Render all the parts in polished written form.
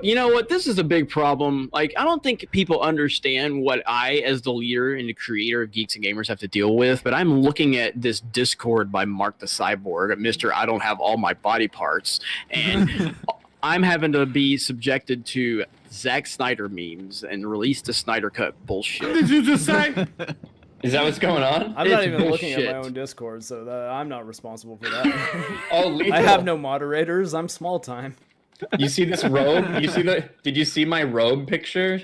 You know what? This is a big problem. Like, I don't think people understand what I, as the leader and the creator of Geeks and Gamers, have to deal with. But I'm looking at this Discord by MarcTheCyborg, Mr. I don't have all my body parts, and I'm having to be subjected to Zack Snyder memes and release the Snyder Cut bullshit. What did you just say? Is that what's going on? I'm not even bullshit. looking at my own Discord, so I'm not responsible for that. Oh, Lethal. I have no moderators. I'm small time. You see this robe? Did you see my robe picture?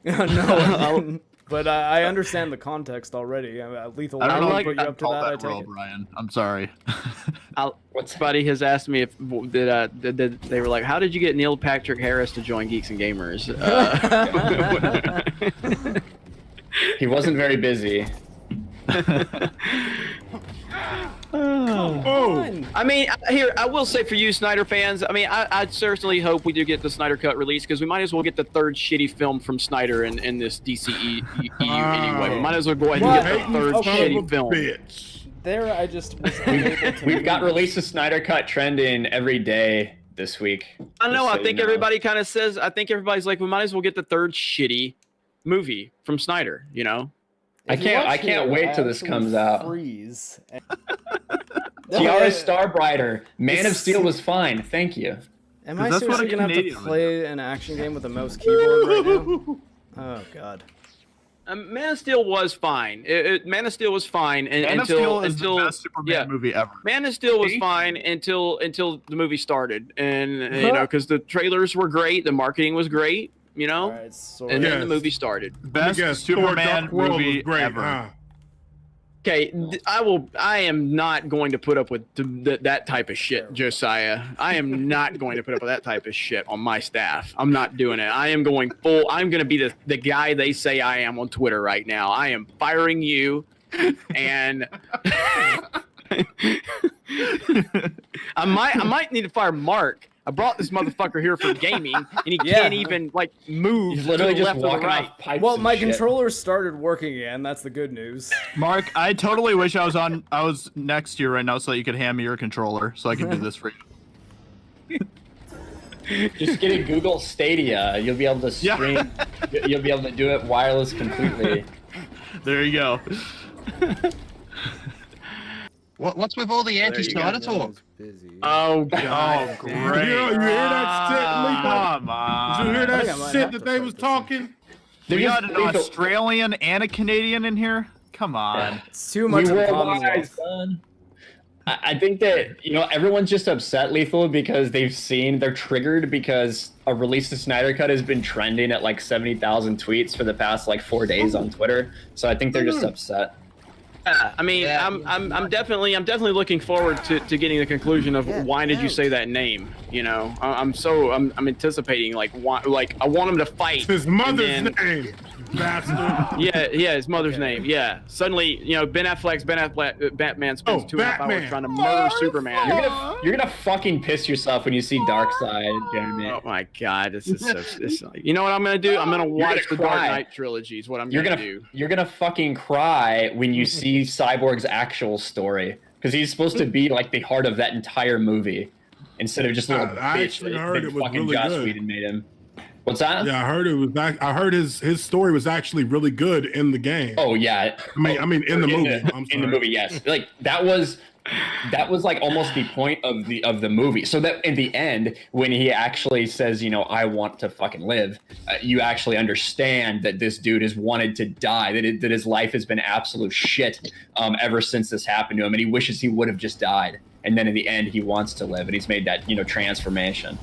No, but I understand the context already. Lethal, I don't know put you up to call that. I that take robe, it. Ryan. I'm sorry. Somebody has asked me if they were like, "How did you get Neil Patrick Harris to join Geeks and Gamers?" He wasn't very busy. I mean, here I will say for you Snyder fans, I mean, I certainly hope we do get the Snyder Cut release because we might as well get the third shitty film from Snyder in this DCEU anyway. We might as well go ahead and get the third shitty film. There, I just was We've got release of Snyder Cut trending every day this week. I know. I think everybody kind of says. I think everybody's like, we might as well get the third shitty movie from Snyder. You know. I can't wait till this comes out. Freeze. Tiara Starbrighter. Man of Steel was fine. Thank you. Am I seriously gonna have to play an action game with a mouse keyboard right now? Oh god. Man of Steel was fine. Man of Steel was fine until the best Superman movie ever. Man of Steel was fine until the movie started, and you know, because the trailers were great, the marketing was great, you know, and then the movie started. Best Superman movie ever. Okay, I am not going to put up with that type of shit, Josiah. I am not going to put up with that type of shit on my staff. I'm not doing it. I am going full. I'm going to be the guy they say I am on Twitter right now. I am firing you, and I might need to fire Mark. I brought this motherfucker here for gaming, and he can't even like move. He's literally to the just left or the walking right. off pipes. Well, my shit. controller started working again. That's the good news. Mark, I totally wish I was next to you right now so that you could hand me your controller so I could do this for you. Just get a Google Stadia. You'll be able to stream. You'll be able to do it wireless completely. There you go. What's with all the anti-Snyder talk? Oh god! Oh, great! You hear that shit, Lethal? Come on! Did you hear that shit that they was talking? We got an Australian and a Canadian in here. Come on! It's too much of a Commonwealth. I think that, you know, everyone's just upset, Lethal, because they're triggered because a release of Snyder Cut has been trending at like 70,000 tweets for the past like 4 days on Twitter. So I think they're just upset. I mean, I'm definitely looking forward to getting the conclusion of why did you say that name? You know, I'm anticipating like I want him to fight. It's his mother's name, bastard. Yeah, his mother's name. Yeah. Suddenly, you know, Batman spends 2.5 hours trying to murder Superman. You're gonna fucking piss yourself when you see Darkseid, Jeremy. Oh my god, this is so. You know what I'm gonna do? I'm gonna watch the Dark Knight trilogy. Is what I'm gonna do. You're gonna fucking cry when you see Cyborg's actual story, because he's supposed to be like the heart of that entire movie, instead of just a little I bitch actually that heard it was fucking really Joss good. Whedon made him. What's that? Yeah, I heard it was. I heard his story was actually really good in the game. Oh yeah. I mean in the movie. In the movie, yes. Like that was like almost the point of the movie. So that in the end, when he actually says, you know, I want to fucking live, you actually understand that this dude has wanted to die, that his life has been absolute shit ever since this happened to him, and he wishes he would have just died. And then in the end, he wants to live, and he's made that, you know, transformation.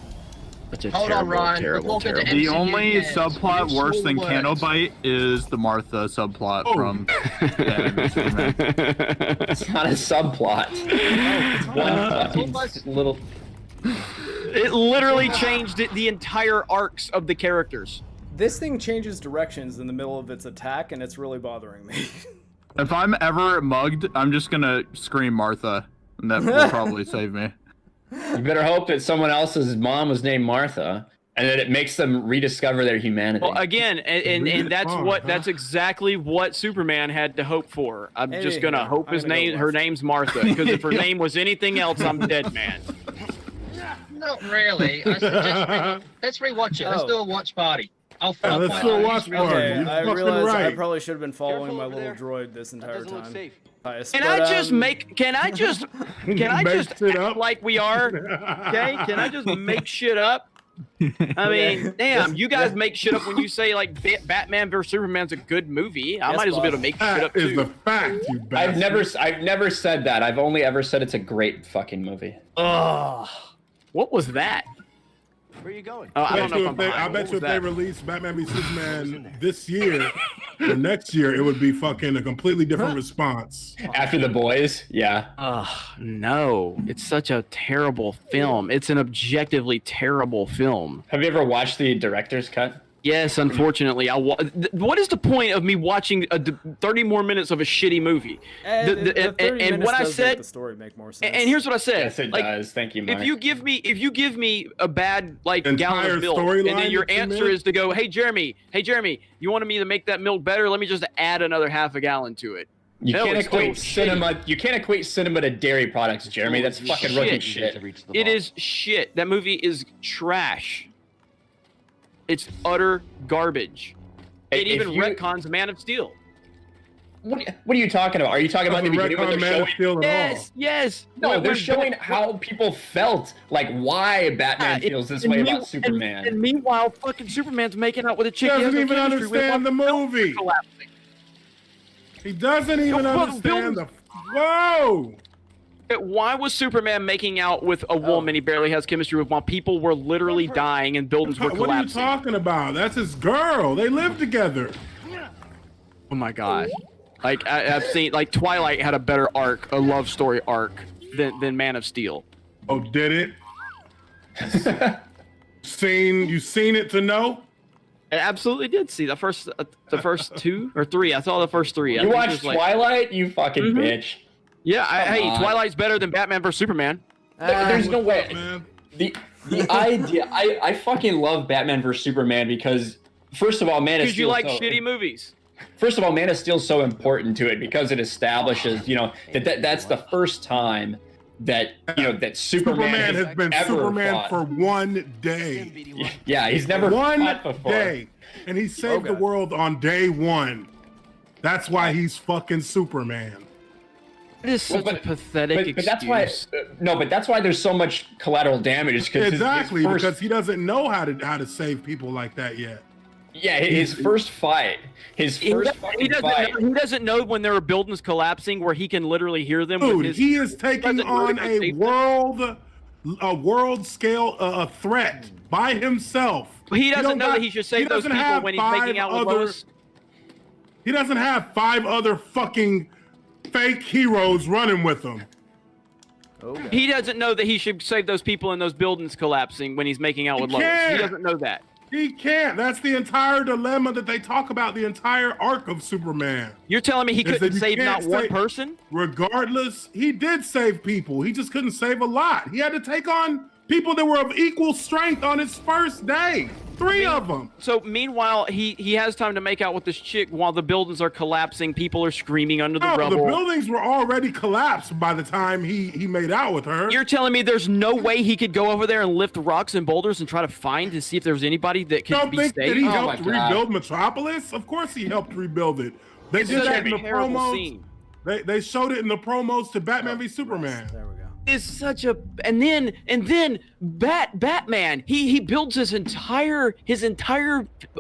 Hold on, Ryan. The only subplot worse than Canobite is the Martha subplot from It's not a subplot. It's one fucking little. It literally changed the entire arcs of the characters. This thing changes directions in the middle of its attack, and it's really bothering me. If I'm ever mugged, I'm just gonna scream Martha, and that will probably save me. You better hope that someone else's mom was named Martha, and that it makes them rediscover their humanity. Well, again, and that's exactly what Superman had to hope for. I'm just gonna hope her name's Martha, because if her name was anything else, I'm dead, man. Not really. I suggest let's rewatch it. Let's do a watch party. I'll let's do a watch party. Okay, You're I fucking realize I right. probably should have been following my little droid this entire time. Can I just shit up? act like we are? Okay, can I just make shit up? I mean, damn, you guys make shit up when you say like Batman vs Superman's a good movie. I might as well be able to make shit up That is too. the fact, you bastard. I've never said that. I've only ever said it's a great fucking movie. Ugh. What was that? Where are you going? Oh, I don't know if I'm I behind. bet What you was if they that? release Batman v Superman this year or next year, it would be fucking a completely different response. After The Boys, yeah. Ugh, no. It's such a terrible film. It's an objectively terrible film. Have you ever watched the director's cut? Yes, unfortunately. What is the point of me watching 30 more minutes of a shitty movie? And what I said, the story make more sense. and here's what I said. Yes, it does. Thank you, Mark. If you give me a bad Entire gallon of milk, and storyline then your that you answer made? is to go, hey Jeremy, you wanted me to make that milk better? Let me just add another half a gallon to it. You No, can't it's equate still cinema. You can't equate cinema to dairy products, Jeremy. That's fucking rookie shit. It is shit. That movie is trash. It's utter garbage. It If even you- retcons Man of Steel. What are you talking about? Are you talking about the beginning when Retcon they're Man of showing? Steel at all. Yes. No, they're showing how people felt, like why Batman feels this way about Superman. And meanwhile, fucking Superman's making out with a He chick. he has doesn't no even chemistry with understand the while movie. collapsing. He doesn't even well, understand the. Whoa! Why was Superman making out with a woman he barely has chemistry with while people were literally dying and buildings were What are you collapsing? talking about? That's his girl. They live together. Oh my god! Like I've seen, like Twilight had a better arc, a love story arc than Man of Steel. Oh, did it? You seen it to know? I absolutely did see the first two or three. I saw the first three. I You think watched there's, like- Twilight, you fucking bitch. Yeah, hey, on. Twilight's better than Batman vs Superman. There's no way. Man. The idea. I fucking love Batman vs Superman because first of all, Man of Because you Steel. like shitty movies. First of all, Man of Steel is so important to it because it establishes, that's the first time that that Superman has been ever Superman fought. for one day. Yeah, he's never One fought before. day. And he saved the world on day one. That's why he's fucking Superman. It is such a pathetic but that's why. excuse. No, but that's why there's so much collateral damage. Exactly, because he doesn't know how to save people like that yet. Yeah, his first fight. He doesn't know when there are buildings collapsing where he can literally hear them. Dude, with his, he is taking on a world scale threat by himself. He doesn't know that he should save those people when he's making out with Lois. He doesn't have 5 other fucking fake heroes running with him. Okay. He doesn't know that he should save those people in those buildings collapsing when he's making out with Lois. He doesn't know that. He can't. That's the entire dilemma that they talk about the entire arc of Superman. You're telling me he Is that couldn't you save can't not one save- person? Regardless, he did save people. He just couldn't save a lot. He had to take on people that were of equal strength on his first day. 3 of them. So meanwhile, he has time to make out with this chick while the buildings are collapsing. People are screaming under the No, rubble. the buildings were already collapsed by the time he made out with her. You're telling me there's no way he could go over there and lift rocks and boulders and try to find to see if there's anybody that could Don't be think that saved? he Oh helped my God. rebuild Metropolis? Of course he helped rebuild it. They It's did such that a in the terrible promos. scene. They showed it in the promos to Batman v Superman. There we go. It's such a and then Batman he builds his entire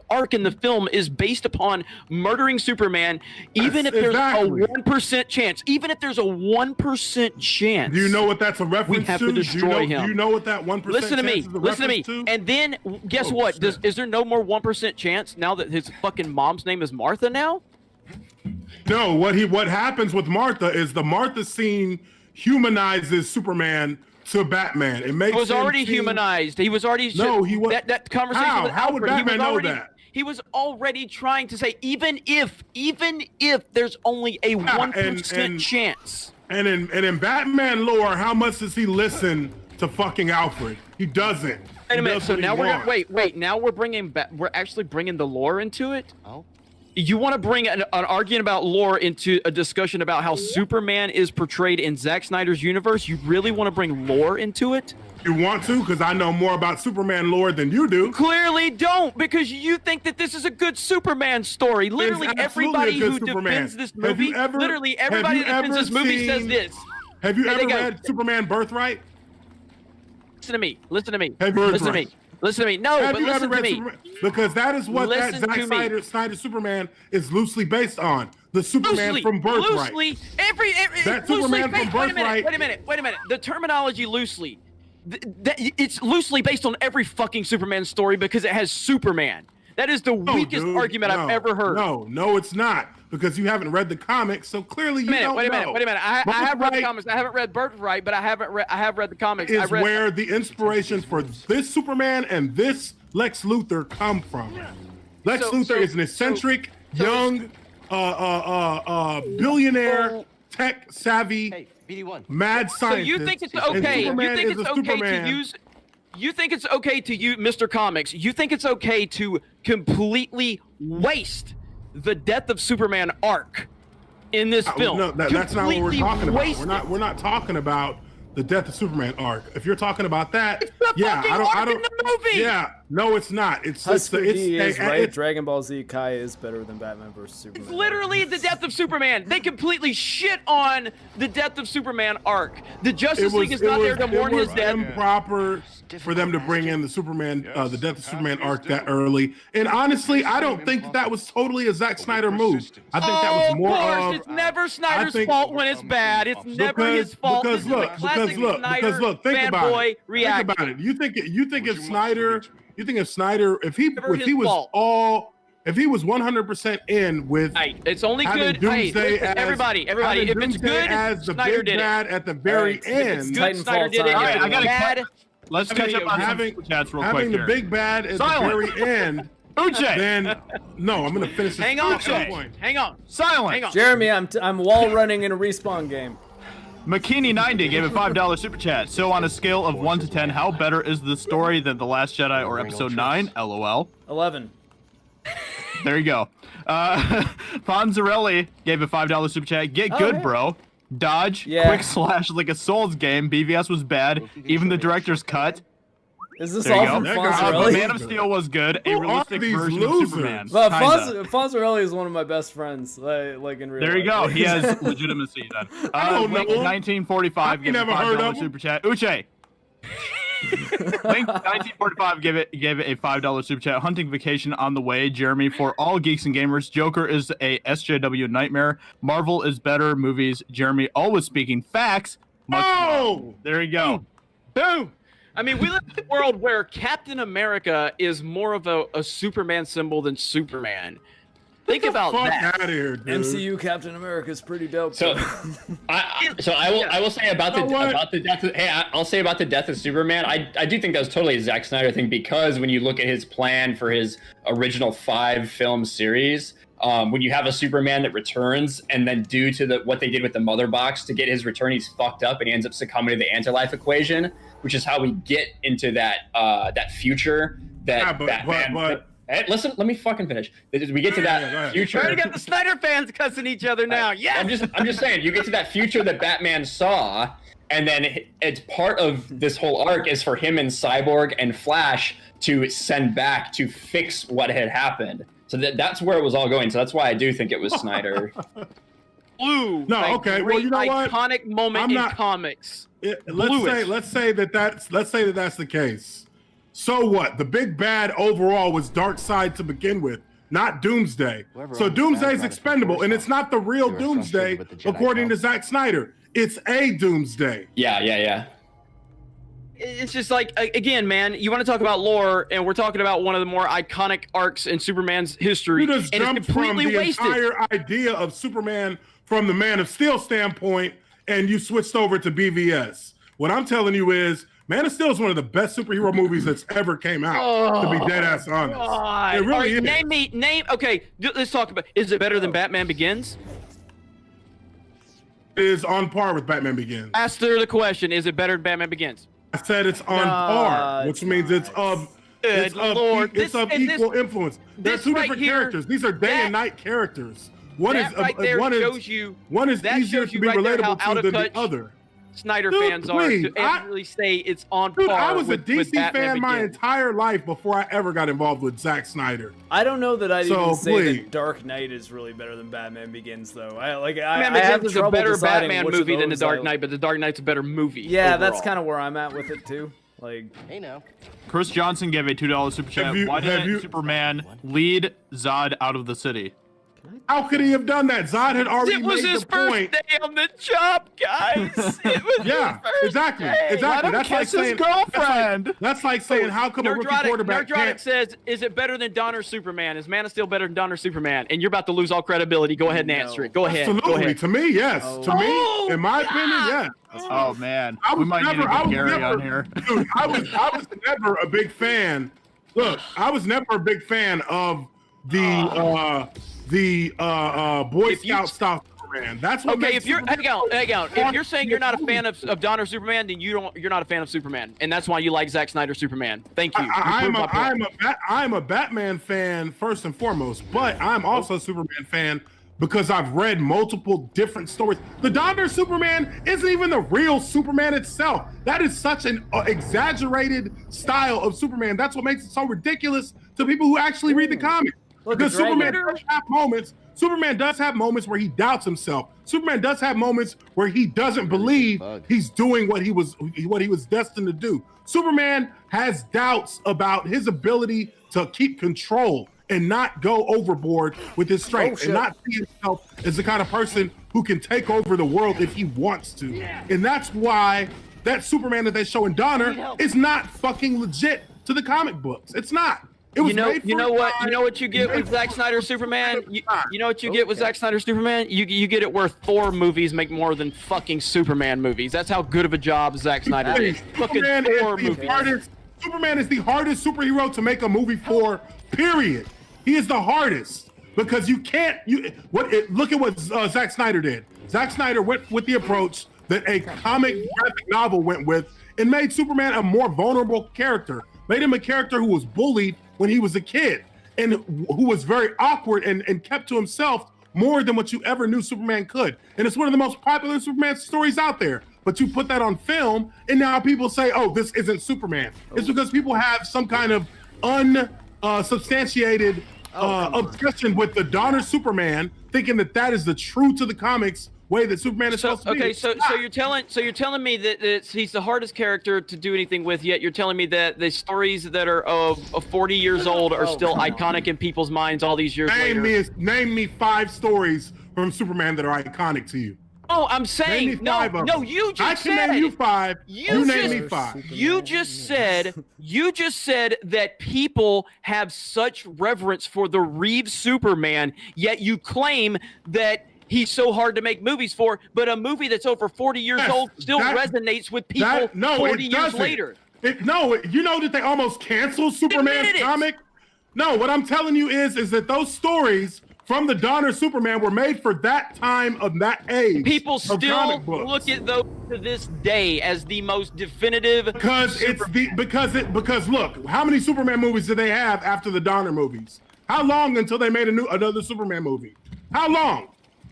arc in the film is based upon murdering Superman, even if there's Exactly. a 1% chance. Even if there's a 1% chance. Do you know what that's a reference have to? to destroy Do you him. know what that 1% Listen to me. chance is a Listen to me. reference to? And then guess Oh, what? shit. Is there no more 1% chance now that his fucking mom's name is Martha now? No, what happens with Martha is the Martha scene humanizes Superman to Batman. It makes He was him already seem- humanized. He was already No, he was- that conversation How? with How would Alfred, he was Batman know already, that? He was already trying to say even if there's only a 1% and- chance. And in Batman lore, how much does he listen to fucking Alfred? He doesn't. Wait He a minute. does So what he now we're gonna wants. wait. Now we're actually bringing the lore into it. Oh. You want to bring an argument about lore into a discussion about how Superman is portrayed in Zack Snyder's universe? You really want to bring lore into it? You want to? Because I know more about Superman lore than you do. Clearly don't, because you think that this is a good Superman story. Literally everybody who defends this movie, literally everybody that defends this movie says this. Have you ever read Superman Birthright? Listen to me. Listen to me. Listen to me. No, but listen to me. Because that is what that Zack Snyder Superman is loosely based on. The Superman from Birthright. Loosely. That Superman from Birthright. Wait a minute. The terminology loosely. It's loosely based on every fucking Superman story because it has Superman. That is the weakest argument I've ever heard. No, it's not. Because you haven't read the comics, so clearly you don't know. Wait a minute. I have read the comics. I haven't read Birthright, but I have read the comics. Where the inspiration for this Superman and this Lex Luthor come from. Lex Luthor is an eccentric, young, billionaire, tech-savvy, mad scientist. So you think it's okay? You think it's okay to use Mr. Comics? You think it's okay to completely waste the Death of Superman arc in this film? No, that's not what we're talking about. We're not talking about the Death of Superman arc. If you're talking about that, it's the arc in the movie. Yeah, no, it's not. It's right. Dragon Ball Z Kai is better than Batman vs Superman. It's literally the Death of Superman. They completely shit on the Death of Superman arc. The Justice League is not there to mourn his death. Improper for them to bring in the Superman, the Death of Superman arc that early. And honestly, I don't think that was totally a Zack Snyder move. I think that was more of. It's never Snyder's fault when it's bad. It's never his fault. Because look, think about it. Think about it. You think if Snyder, if he was 100% in with, it's only good. Doomsday everybody, if it's good, as the Snyder big did bad at the very end. Good, Snyder did it. I gotta bad. Let's catch up on having chats real quick having the big bad at the very end. Uché. Then no, I'm gonna finish this. Hang on. Silent. Hang on. Jeremy, I'm wall running in a respawn game. McKinney90 gave a $5 super chat. So on a scale of 1 to 10, how better is the story than The Last Jedi or Episode 9? LOL. 11. There you go. Fonzarelli gave a $5 super chat. Get good, bro. Dodge, quick slash like a Souls game. BVS was bad. Even the director's cut. Is this all from Fonzarelli? Man of Steel was good. A realistic version of Superman. Well, Fonzarelli is one of my best friends, like in real life. There you go. He has legitimacy then. Link 1945 gave a $5 super chat. Uché. Link 1945 gave it a $5 super chat. Hunting vacation on the way, Jeremy. For all geeks and gamers, Joker is a SJW nightmare. Marvel is better movies. Jeremy always speaking facts. There you go. Boom. I mean, we live in a world where Captain America is more of a Superman symbol than Superman. Think about that. Out of here, dude. MCU Captain America is pretty dope. So, I will say about the death. I'll say about the death of Superman. I do think that was totally a Zack Snyder thing, because when you look at his plan for his original 5-film series, when you have a Superman that returns, and then due to what they did with the Mother Box to get his return, he's fucked up and he ends up succumbing to the anti-life equation, which is how we get into that future that Batman. Hey, listen, let me fucking finish. We get to that future. We already got the Snyder fans cussing each other now. Yeah. I'm just saying, you get to that future that Batman saw, and then it's part of this whole arc is for him and Cyborg and Flash to send back to fix what had happened. So that's where it was all going. So that's why I do think it was Snyder. Blue. No, okay. Well, you know what? Iconic moment in comics. Let's say that's the case. So what? The big bad overall was Darkseid to begin with, not Doomsday. So Doomsday's expendable, and it's not the real Doomsday, according to Zack Snyder. It's a Doomsday. Yeah. It's just like, again, man, you want to talk about lore, and we're talking about one of the more iconic arcs in Superman's history, you just and jumped it's completely from the wasted. entire idea of Superman from the Man of Steel standpoint, and you switched over to BVS. What I'm telling you is, Man of Steel is one of the best superhero movies that's ever came out, to be dead ass honest. God. It really is. Okay, let's talk about, is it better than Batman Begins? It is on par with Batman Begins. Answer the question, is it better than Batman Begins? I said it's on par, which means it's of equal influence. There are two different characters. These are day and night characters. One is easier to be relatable to than the other. Snyder fans are to really say it's on par. I was a with DC fan my entire life before I ever got involved with Zack Snyder. I don't know that I'd even say that Dark Knight is really better than Batman Begins, though. Batman Begins is a better Batman movie than The Dark Knight, but The Dark Knight's a better movie. Yeah, overall. That's kind of where I'm at with it too. Hey now. Chris Johnson gave a $2 super chat. Why didn't Superman lead Zod out of the city? How could he have done that? Zod had already made the point. It was his first day on the job, guys. It was his first exactly. day. Exactly. That's like saying girlfriend. That's like saying how come a rookie quarterback can't? says, is it better than Donner Superman? Is Man of Steel better than Donner Superman? And you're about to lose all credibility. Go ahead and answer it. Go ahead. Absolutely. Go ahead. To me, yes. To me, in my opinion, yes. Oh man, we might need to get Gary on here. Dude, I was never a big fan. Look, I was never a big fan of the Boy Scout style Superman. That's what okay. If you're hang on. If you're saying you're not a fan of Donner Superman, then you're not a fan of Superman, and that's why you like Zack Snyder Superman. Thank you. I'm a Batman fan first and foremost, but I'm also a Superman fan because I've read multiple different stories. The Donner Superman isn't even the real Superman itself. That is such an exaggerated style of Superman. That's what makes it so ridiculous to people who actually read the comics. Because Superman does have moments where he doubts himself. Superman does have moments where he doesn't believe he's doing what he was destined to do. Superman has doubts about his ability to keep control and not go overboard with his strength and not see himself as the kind of person who can take over the world if he wants to. And that's why that Superman that they show in Donner is not fucking legit to the comic books. It's not. You know what you get with Zack Snyder Superman? You know what you get with Zack Snyder Superman? You get it where Thor movies make more than fucking Superman movies. That's how good of a job Zack Snyder did. Fucking Thor movies. Superman is the hardest superhero to make a movie for, period. He is the hardest because you can't. Look at what Zack Snyder did. Zack Snyder went with the approach that a comic graphic novel went with and made Superman a more vulnerable character. Made him a character who was bullied when he was a kid and who was very awkward and kept to himself more than what you ever knew Superman could. And it's one of the most popular Superman stories out there. But you put that on film and now people say, oh, this isn't Superman. It's because people have some kind of unsubstantiated obsession with the Donner Superman, thinking that is the true to the comics way that Superman is supposed to be. Okay, so you're telling me that he's the hardest character to do anything with, yet you're telling me that the stories that are of 40 years old are still iconic in people's minds all these years later. Name me 5 stories from Superman that are iconic to you. Oh, I'm saying you just said. I can name you 5. You name me 5. You just said that people have such reverence for the Reeves Superman, yet you claim that he's so hard to make movies for, but a movie that's over 40 years old still resonates with people 40 years later. You know that they almost canceled Superman's comic? No, what I'm telling you is that those stories from the Donner Superman were made for that time of that age. People still look at those to this day as the most definitive. Because look, how many Superman movies did they have after the Donner movies? How long until they made another Superman movie? How long?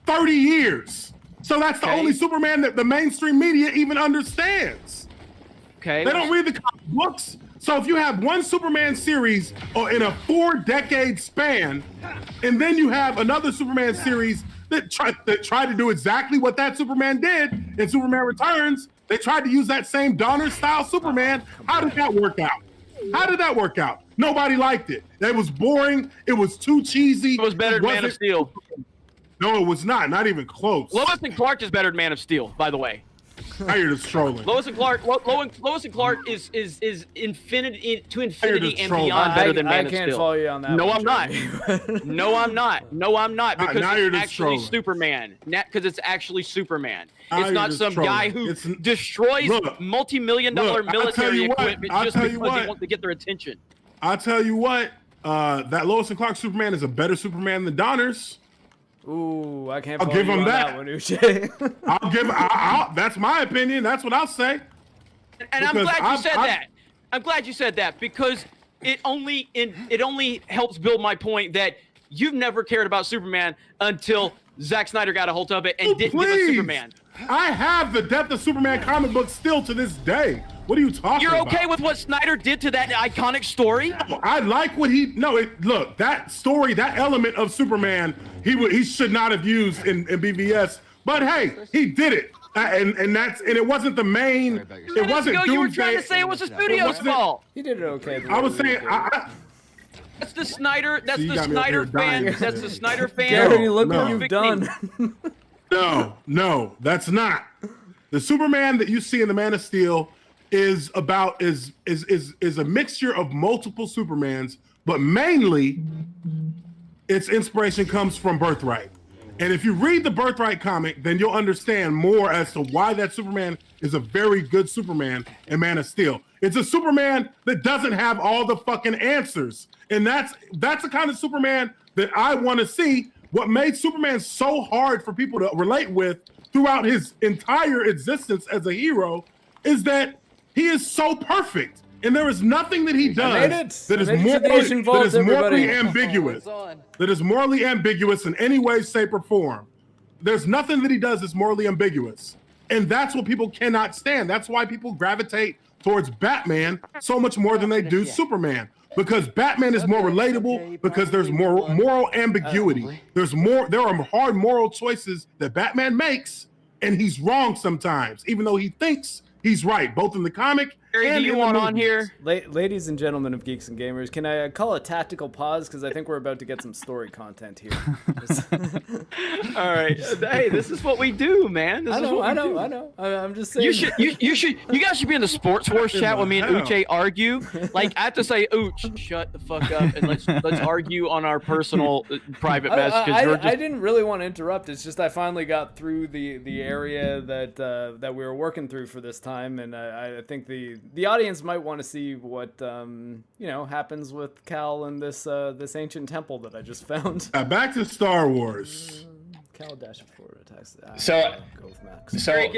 30 years. So that's the only Superman that the mainstream media even understands. Okay. They don't read the comic books. So if you have one Superman series in a 4-decade span, and then you have another Superman series that tried to do exactly what that Superman did in Superman Returns, they tried to use that same Donner-style Superman. How did that work out? Nobody liked it. It was boring. It was too cheesy. It was better than Man of Steel. No, it was not. Not even close. Lois and Clark is better than Man of Steel, by the way. Now you're just trolling. Lois and Clark is infinity to infinity and beyond better than Man of Steel. I can't follow you on that. No, I'm not. No, I'm not. Because it's actually trolling. Superman. Because it's actually Superman. It's not some guy who destroys multi-million-dollar military equipment just because he wants to get their attention. I'll tell you what. That Lois and Clark Superman is a better Superman than Donner's. Ooh, I can't give him that one, Uché. That's my opinion. That's what I'll say. And I'm glad you said that. I'm glad you said that because it only helps build my point that you've never cared about Superman until Zack Snyder got a hold of it and didn't give us Superman. I have the Death of Superman comic book still to this day. What are you talking about? You're okay with what Snyder did to that iconic story? No, I like what he. No, look, that story, that element of Superman, he should not have used in BVS. But hey, he did it, and it wasn't the main. It wasn't. You were trying to say it was the studio's fault. He did it okay. I was saying. That's the Snyder. That's the Snyder fan. That's the Snyder fan. Gary, look what you've done. No, that's not. The Superman that you see in the Man of Steel is a mixture of multiple Supermans, but mainly its inspiration comes from Birthright. And if you read the Birthright comic, then you'll understand more as to why that Superman is a very good Superman in Man of Steel. It's a Superman that doesn't have all the fucking answers. And that's the kind of Superman that I want to see. What made Superman so hard for people to relate with throughout his entire existence as a hero is that he is so perfect. And there is nothing that he does that is morally ambiguous. That is morally ambiguous in any way, shape, or form. There's nothing that he does that's morally ambiguous. And that's what people cannot stand. That's why people gravitate towards Batman so much more than they do Superman. Because Batman is more relatable, because there's more moral ambiguity. There are hard moral choices that Batman makes, and he's wrong sometimes, even though he thinks he's right, both in the comic and in the movies. On here? Ladies and gentlemen of Geeks and Gamers, can I call a tactical pause? Because I think we're about to get some story content here. All right. Hey, this is what we do, man. I know. I'm just saying. You guys should be in the Sports Wars chat when me and Uche argue. Like, I have to say, Uche, shut the fuck up, and let's argue on our personal private messages. I didn't really want to interrupt. It's just I finally got through the area that we were working through for this time, and I think the audience might want to see what happens with Cal and this ancient temple that I just found. Back to Star Wars. Cal -4 attacks.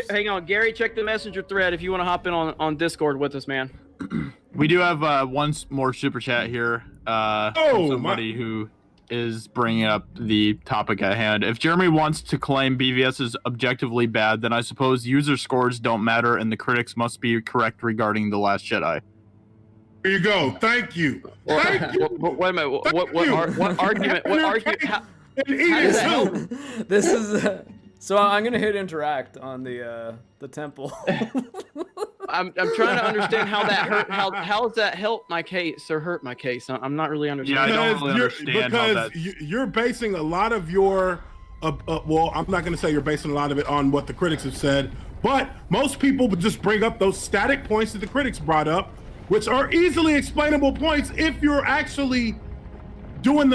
Hang on, Gary. Check the messenger thread if you want to hop in on Discord with us, man. We do have one more super chat here. From somebody who is bringing up the topic at hand. If Jeremy wants to claim BVS is objectively bad, then I suppose user scores don't matter and the critics must be correct regarding The Last Jedi. There you go. Thank you. Thank you. Wait a minute. What argument? What argument? How does that help? This is so I'm gonna hit interact on the temple. I'm trying to understand how that hurt. How does that help my case or hurt my case? I'm not really understanding. Yeah, I don't really understand how that. You're basing a lot of your, well, I'm not going to say you're basing a lot of it on what the critics have said, but most people would just bring up those static points that the critics brought up, which are easily explainable points if you're actually doing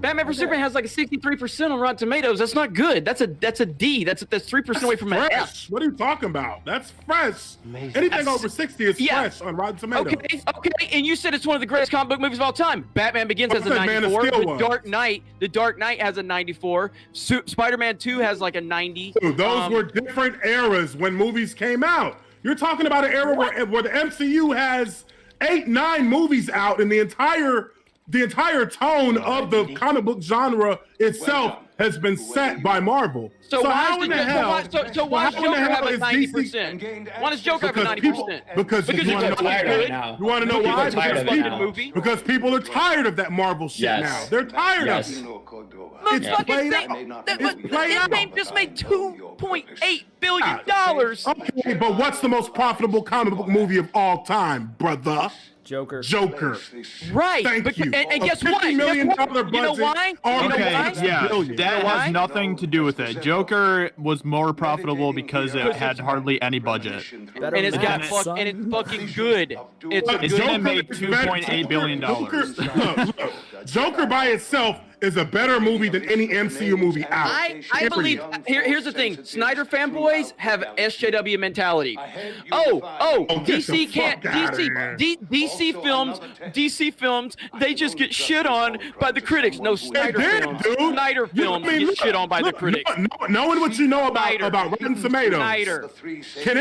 Batman vs Superman has like a 63% on Rotten Tomatoes. That's not good. That's a D. That's 3% away from an F. What are you talking about? That's fresh. Anything over 60 is fresh on Rotten Tomatoes. Okay. And you said it's one of the greatest comic book movies of all time. Batman Begins has a 94. The Dark Knight has a 94. Spider-Man 2 has like a 90. Dude, those were different eras when movies came out. You're talking about an era where the MCU has 8-9 movies out, and the entire tone of the comic book genre itself has been set by Marvel. So why does Joker have a 90%? Why does Joker have a 90%? Because you want to know why? Because people are tired of that Marvel shit now. They're tired of it. It's played out. This game just made $2.8 billion. Okay, but what's the most profitable comic book movie of all time, brother? Joker. Right. Thank you. And guess what? $50 million budget. You know why? That has nothing to do with it. Joker was more profitable because it had hardly any budget. And it's fucking good. It's gonna make $2.8 billion. Joker by itself is a better movie than any MCU movie out. I believe. Here's the thing: Snyder fanboys have SJW mentality. DC can't. DC films. They just get shit on by the critics. No, Snyder films. Snyder films get shit on by the critics. Knowing what you know about Rotten Tomatoes, Snyder. Can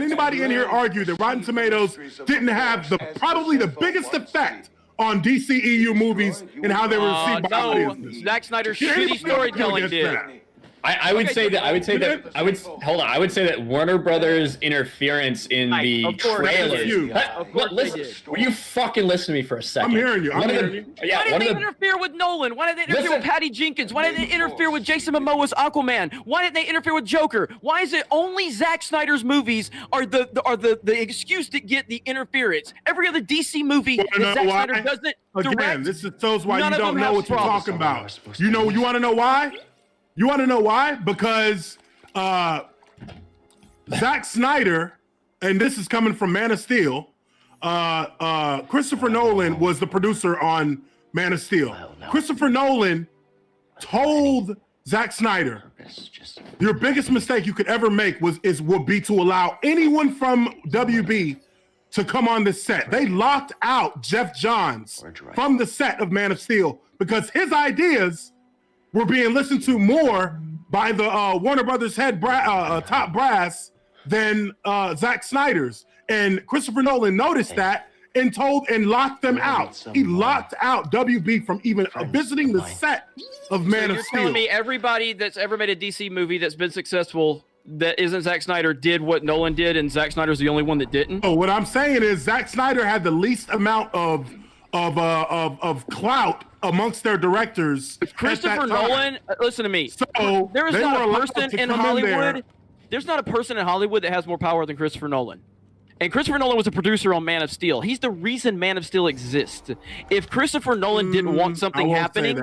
anybody in here argue that Rotten Tomatoes didn't have probably the biggest effect on DCEU movies and how they were received by audiences. Zack Snyder's Yeah, shitty anybody storytelling against did. that? I would say that hold on. I would say that Warner Brothers interference in the of course, trailers. Of course they Listen, did. will you fucking listen to me for a second? I'm hearing you. Yeah, Why did they interfere with Nolan? Why did they interfere with Patty Jenkins? Why did they interfere with Jason Momoa's Aquaman? Why did they interfere with Joker? Why is it only Zack Snyder's movies are the excuse to get the interference? Every other DC movie that Zack Snyder doesn't direct. Again, this shows why none you of don't them know have what you're problems. talking about. You want to know why? You want to know why? Because Zack Snyder, and this is coming from Man of Steel, Christopher Nolan was the producer on Man of Steel. Christopher Nolan told Zack Snyder, your biggest mistake you could ever make would be to allow anyone from WB to come on this set. They locked out Jeff Johns from the set of Man of Steel because his ideas were being listened to more by the Warner Brothers top brass than Zack Snyder's. And Christopher Nolan noticed that and locked them out. He locked out WB from even visiting the set of Man of Steel. You're telling me everybody that's ever made a DC movie that's been successful that isn't Zack Snyder did what Nolan did, and Zack Snyder's the only one that didn't? Oh, what I'm saying is Zack Snyder had the least amount of clout amongst their directors. Christopher Nolan, listen to me. So there is not a person in Hollywood. There's not a person in Hollywood that has more power than Christopher Nolan. And Christopher Nolan was a producer on Man of Steel. He's the reason Man of Steel exists. If Christopher Nolan didn't want something happening,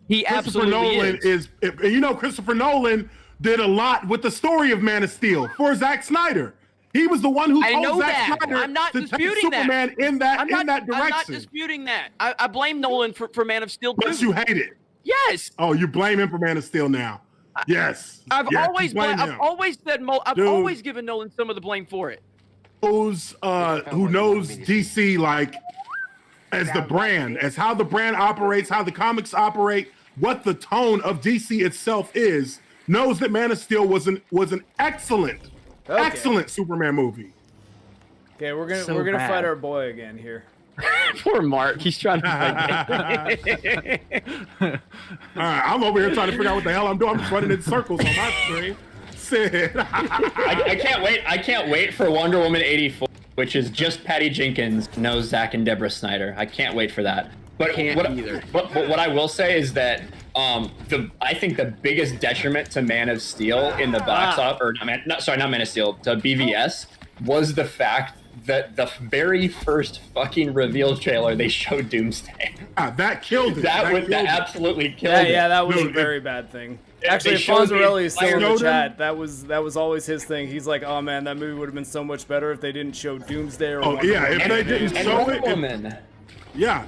he absolutely Nolan is. Christopher Nolan did a lot with the story of Man of Steel for Zack Snyder. He was the one who told Zack Snyder I'm not to disputing take Superman in that direction. I'm not disputing that. I blame Nolan for Man of Steel too. But you hate it. Yes. Oh, you blame him for Man of Steel now. Yes. I've always given Nolan some of the blame for it. Those who knows DC like as the brand, as how the brand operates, how the comics operate, what the tone of DC itself is, knows that Man of Steel was an excellent Superman movie. Okay, we're gonna fight our boy again here. Poor Mark, he's trying to fight. All right, I'm over here trying to figure out what the hell I'm doing. I'm just running in circles on my screen. I can't wait for Wonder Woman 84, which is just Patty Jenkins knows Zack and Deborah Snyder. I can't wait for that. But what I will say is that I think the biggest detriment to Man of Steel in the box office, or not Man of Steel, to BVS, was the fact that the very first fucking reveal trailer they showed Doomsday. That killed it. That absolutely killed it. Yeah, that was a very bad thing. Actually, Fonzarelli is still in the chat. That was always his thing. He's like, oh man, that movie would have been so much better if they didn't show Doomsday or Wonder Woman. If they didn't show it.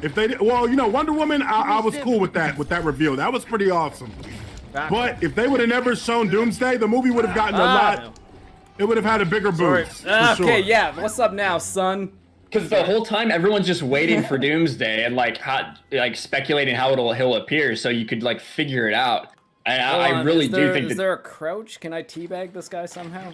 If they did, Wonder Woman, I was cool with that reveal. That was pretty awesome. But if they would have never shown Doomsday, the movie would have gotten a lot. No. It would have had a bigger boost. Okay, sure. Yeah. What's up now, son? Because the whole time everyone's just waiting for Doomsday and speculating how he'll appear, so you could figure it out. And I really do think. Is there a crouch? Can I teabag this guy somehow?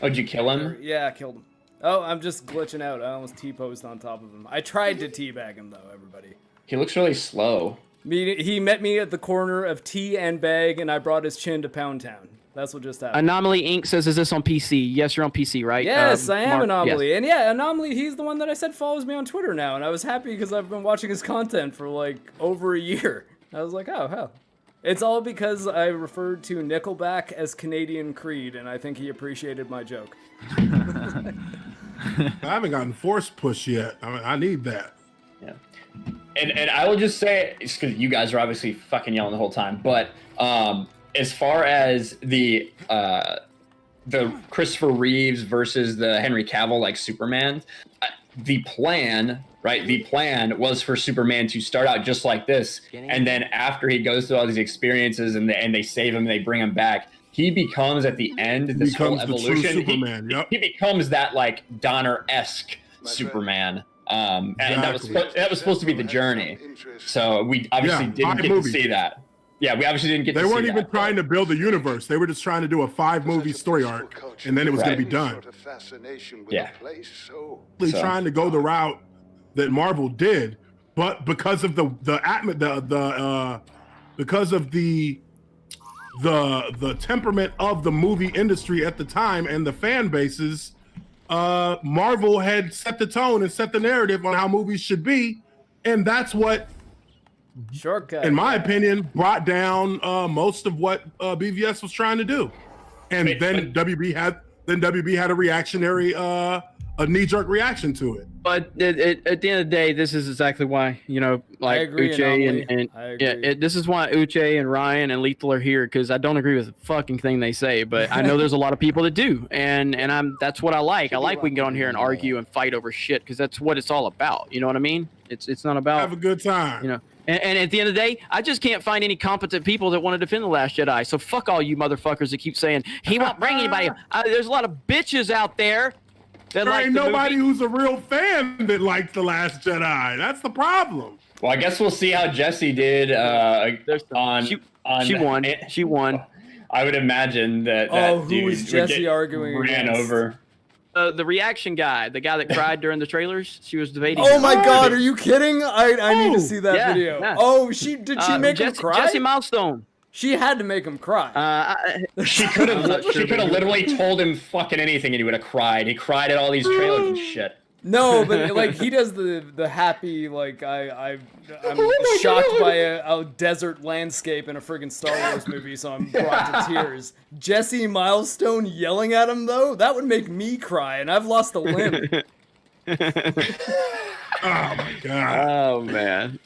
Oh, did you kill him? Yeah, I killed him. Oh, I'm just glitching out. I almost T-posed on top of him. I tried to teabag him though, everybody. He looks really slow. He met me at the corner of T and Bag, and I brought his chin to Pound Town. That's what just happened. Anomaly Inc. says, is this on PC? Yes, you're on PC, right? Yes, I am Mark, Anomaly. Yes. And yeah, Anomaly, he's the one that I said follows me on Twitter now, and I was happy because I've been watching his content for over a year. I was like, oh, hell. It's all because I referred to Nickelback as Canadian Creed, and I think he appreciated my joke. I haven't gotten Force Push yet. I need that. Yeah. And I will just say, it's because you guys are obviously fucking yelling the whole time, but as far as the Christopher Reeves versus the Henry Cavill Superman, the plan was for Superman to start out just like this, and then after he goes through all these experiences and they save him, they bring him back, he becomes at the end this whole evolution. He becomes that Donner-esque Superman. And that was supposed to be the journey. So we obviously didn't get to see that. Yeah, we obviously didn't get to see that. They weren't even trying to build a universe. They were just trying to do a 5-movie story arc, and then it was going to be done. Yeah. Trying to go the route that Marvel did, but because of because of the temperament of the movie industry at the time and the fan bases, Marvel had set the tone and set the narrative on how movies should be, and that's what, shortcut, in my opinion, brought down most of what BVS was trying to do. And then WB had a reactionary, a knee-jerk reaction to it. But at the end of the day, this is exactly why, like Uché and this is why Uché and Ryan and Lethal are here, because I don't agree with the fucking thing they say, but I know there's a lot of people that do, and that's what I like. I like we can get on here and argue and fight over shit, because that's what it's all about. You know what I mean? It's not about have a good time. And at the end of the day, I just can't find any competent people that want to defend The Last Jedi. So fuck all you motherfuckers that keep saying he won't bring anybody. There's a lot of bitches out there. There ain't nobody who's a real fan that liked The Last Jedi. That's the problem. Well, I guess we'll see how Jesse did She won. She won. I would imagine that who was Jesse arguing ran against? over. The reaction guy, the guy that cried during the trailers, she was debating. Oh my God, are you kidding? I need to see that video. Yeah. Oh, she make him cry? Jesse Milestone. She had to make him cry. She could have literally told him fucking anything and he would have cried. He cried at all these trailers and shit. No, but like he does the happy, like I'm shocked by a desert landscape in a friggin' Star Wars movie, so I'm brought to tears. Jesse Milestone yelling at him though, that would make me cry, and I've lost a limb. Oh my God. Oh man.